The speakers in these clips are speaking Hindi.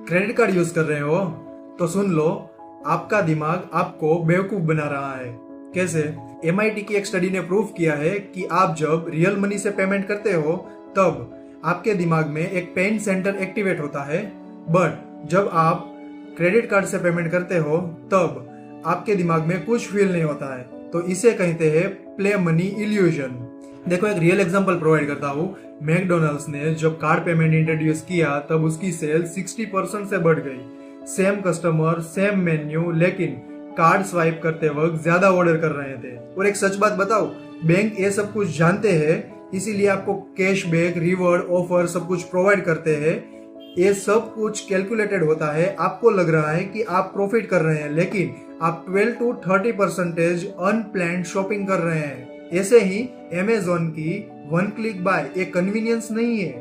क्रेडिट कार्ड यूज कर रहे हो तो सुन लो, आपका दिमाग आपको बेवकूफ बना रहा है। कैसे? MIT की एक स्टडी ने प्रूव किया है कि आप जब रियल मनी से पेमेंट करते हो तब आपके दिमाग में एक पेन सेंटर एक्टिवेट होता है, बट जब आप क्रेडिट कार्ड से पेमेंट करते हो तब आपके दिमाग में कुछ फील नहीं होता है। तो इसे कहते हैं प्ले मनी इल्यूजन। देखो, एक रियल एग्जांपल प्रोवाइड करता हूँ। मैकडोनल्ड्स ने जब कार्ड पेमेंट इंट्रोड्यूस किया तब उसकी सेल 60% से बढ़ गई। सेम कस्टमर, सेम मेन्यू, लेकिन कार्ड स्वाइप करते वक्त ज्यादा ऑर्डर कर रहे थे। और एक सच बात बताओ, बैंक ये सब कुछ जानते हैं, इसीलिए आपको कैशबैक, रिवॉर्ड, ऑफर सब कुछ प्रोवाइड करते हैं। ये सब कुछ कैलकुलेटेड होता है। आपको लग रहा है कि आप प्रॉफिट कर रहे हैं, लेकिन आप 12 to 30% अनप्लान्ड शॉपिंग कर रहे हैं। ऐसे ही Amazon की वन क्लिक बाय एक कन्वीनियंस नहीं है,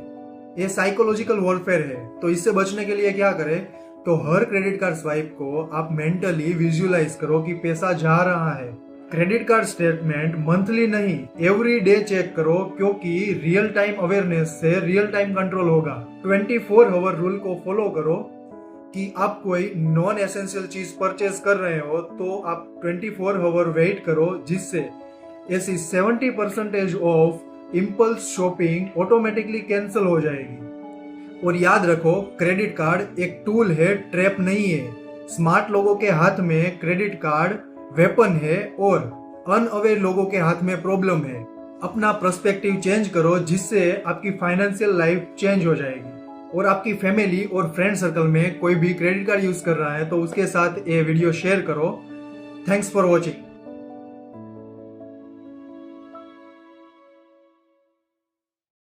ये साइकोलॉजिकल वॉरफेयर है। तो इससे बचने के लिए क्या करें? तो हर क्रेडिट कार्ड स्वाइप को आप मेंटली विजुअलाइज करो कि पैसा जा रहा है। क्रेडिट कार्ड स्टेटमेंट मंथली नहीं, एवरी डे चेक करो, क्योंकि रियल टाइम अवेयरनेस से रियल टाइम कंट्रोल होगा। 24 आवर रूल को फॉलो करो कि आप कोई नॉन एसेंशियल चीज परचेज कर रहे हो तो आप 24 आवर वेट करो, जिससे ऐसी 70% of impulse shopping automatically cancel हो जाएगी। और याद रखो, क्रेडिट कार्ड एक टूल है, ट्रैप नहीं है। स्मार्ट लोगों के हाथ में क्रेडिट कार्ड वेपन है और अनअवेयर लोगों के हाथ में प्रॉब्लम है। अपना पर्सपेक्टिव चेंज करो, जिससे आपकी फाइनेंशियल लाइफ चेंज हो जाएगी। और आपकी फैमिली और फ्रेंड सर्कल में कोई भी क्रेडिट कार्ड यूज कर रहा है तो उसके साथ ये वीडियो शेयर करो। Thanks for watching.